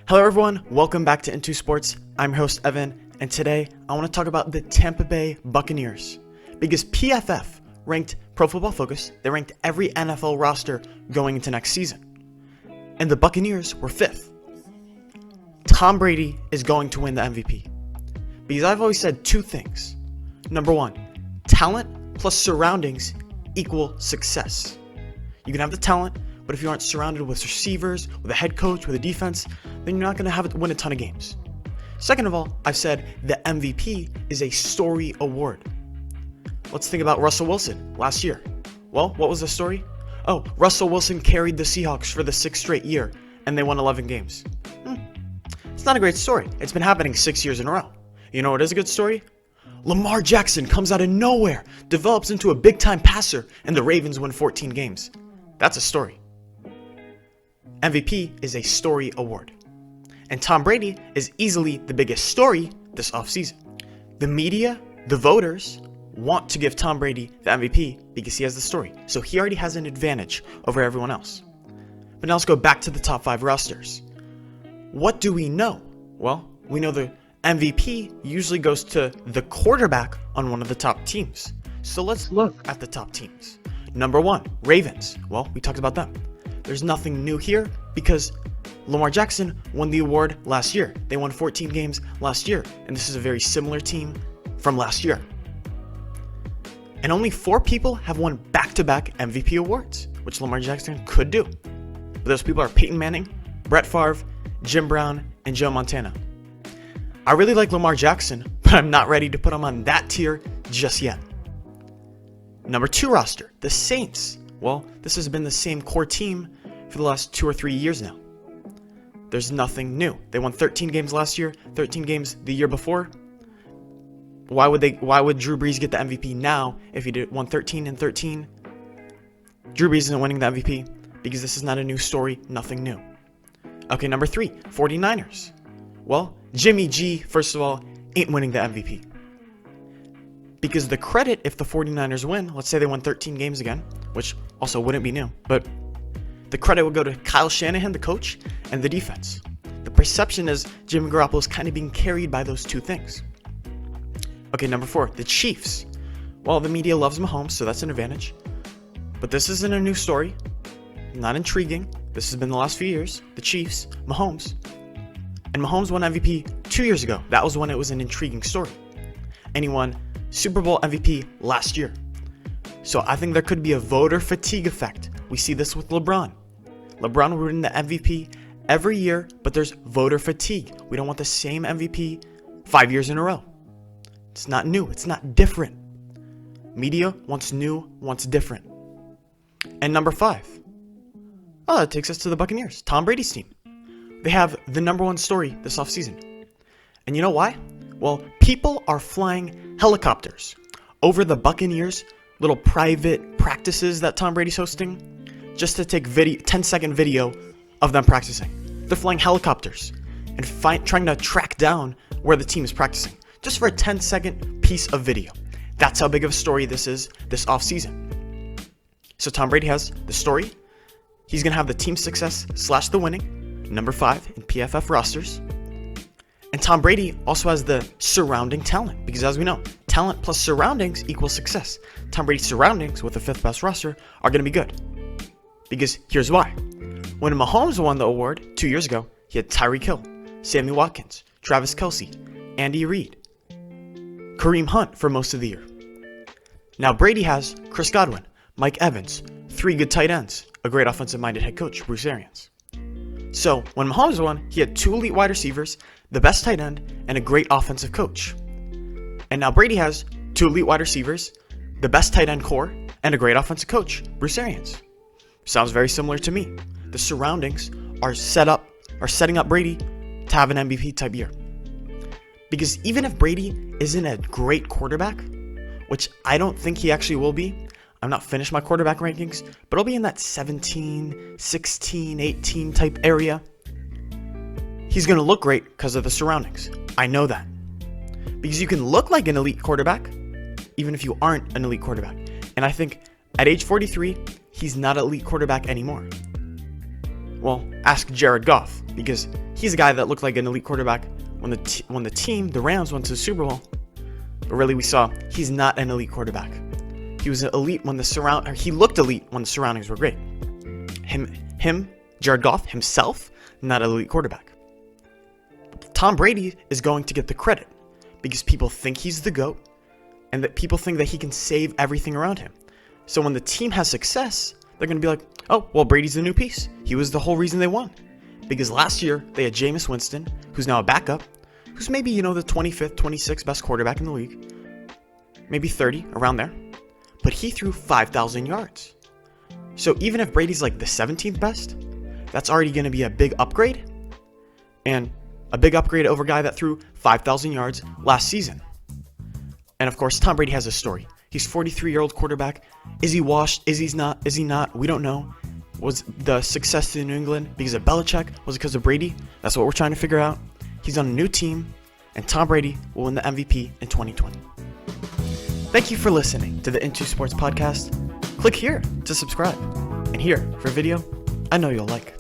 Hello everyone, welcome back to Into Sports. I'm your host Evan, and today I want to talk about the Tampa Bay Buccaneers. Because PFF ranked Pro Football Focus, they ranked every NFL roster going into next season. And the Buccaneers were 5th. Tom Brady is going to win the MVP. Because I've always said two things. Number one, talent plus surroundings equal success. You can have the talent, but if you aren't surrounded with receivers, with a head coach, with a defense, then you're not going to win a ton of games. Second of all, I've said the MVP is a story award. Let's think about Russell Wilson last year. Well, what was the story? Oh, Russell Wilson carried the Seahawks for the 6th straight year, and they won 11 games. It's not a great story. It's been happening 6 years in a row. You know what is a good story? Lamar Jackson comes out of nowhere, develops into a big-time passer, and the Ravens win 14 games. That's a story. MVP is a story award. And Tom Brady is easily the biggest story this offseason. The media, the voters, want to give Tom Brady the MVP because he has the story. So he already has an advantage over everyone else. But now let's go back to the top 5 rosters. What do we know? Well, we know the MVP usually goes to the quarterback on one of the top teams. So let's look at the top teams. Number 1, Ravens. Well, we talked about them. There's nothing new here because Lamar Jackson won the award last year. They won 14 games last year, and this is a very similar team from last year. And only 4 people have won back-to-back MVP awards, which Lamar Jackson could do. But those people are Peyton Manning, Brett Favre, Jim Brown, and Joe Montana. I really like Lamar Jackson, but I'm not ready to put him on that tier just yet. Number 2 roster, the Saints. Well, this has been the same core team for the last 2 or 3 years now. There's nothing new. They won 13 games last year, 13 games the year before. Why would Drew Brees get the MVP now if he won 13 and 13? Drew Brees isn't winning the MVP because this is not a new story, nothing new. Okay, number 3, 49ers. Well, Jimmy G, first of all, ain't winning the MVP. Because the credit, if the 49ers win, let's say they won 13 games again, which also wouldn't be new, but the credit would go to Kyle Shanahan, the coach, and the defense. The perception is Jimmy Garoppolo is kind of being carried by those two things. Okay, number 4, the Chiefs. Well, the media loves Mahomes, so that's an advantage. But this isn't a new story, not intriguing. This has been the last few years. The Chiefs, Mahomes. And Mahomes won MVP 2 years ago. That was when it was an intriguing story. And he won Super Bowl MVP last year. So I think there could be a voter fatigue effect. We see this with LeBron. LeBron will win the MVP every year, but there's voter fatigue. We don't want the same MVP 5 years in a row. It's not new. It's not different. Media wants new, wants different. And number 5. Oh, that takes us to the Buccaneers. Tom Brady's team. They have the number 1 story this offseason. And you know why? Well, people are flying helicopters over the Buccaneers' little private practices that Tom Brady's hosting just to take 10-second video of them practicing. They're flying helicopters and trying to track down where the team is practicing just for a 10-second piece of video. That's how big of a story this is this offseason. So Tom Brady has the story. He's going to have the team success / the winning, number 5 in PFF rosters. And Tom Brady also has the surrounding talent because, as we know, talent plus surroundings equals success. Tom Brady's surroundings with the 5th best roster are going to be good. Because here's why. When Mahomes won the award 2 years ago, he had Tyreek Hill, Sammy Watkins, Travis Kelce, Andy Reid, Kareem Hunt for most of the year. Now Brady has Chris Godwin, Mike Evans, 3 good tight ends, a great offensive-minded head coach, Bruce Arians. So when Mahomes won, he had 2 elite wide receivers, the best tight end, and a great offensive coach. And now Brady has 2 elite wide receivers, the best tight end core, and a great offensive coach, Bruce Arians. Sounds very similar to me. The surroundings are setting up Brady to have an MVP type year. Because even if Brady isn't a great quarterback, which I don't think he actually will be, I'm not finished my quarterback rankings, but I'll be in that 17, 16, 18 type area. He's going to look great because of the surroundings. I know that. Because you can look like an elite quarterback, even if you aren't an elite quarterback. And I think at age 43, he's not an elite quarterback anymore. Well, ask Jared Goff, because he's a guy that looked like an elite quarterback when the Rams went to the Super Bowl. But really, we saw he's not an elite quarterback. He was elite when he looked elite when the surroundings were great. Jared Goff himself, not an elite quarterback. Tom Brady is going to get the credit because people think he's the GOAT and that people think that he can save everything around him. So when the team has success, they're going to be like, oh, well, Brady's the new piece. He was the whole reason they won. Because last year, they had Jameis Winston, who's now a backup, who's maybe, the 25th, 26th best quarterback in the league. Maybe 30, around there. But he threw 5,000 yards. So even if Brady's like the 17th best, that's already going to be a big upgrade. And a big upgrade over a guy that threw 5,000 yards last season. And of course, Tom Brady has a story. He's a 43-year-old quarterback. Is he washed? Is he not? We don't know. Was the success in New England because of Belichick? Was it because of Brady? That's what we're trying to figure out. He's on a new team, and Tom Brady will win the MVP in 2020. Thank you for listening to the Into Sports podcast. Click here to subscribe, and here for a video I know you'll like.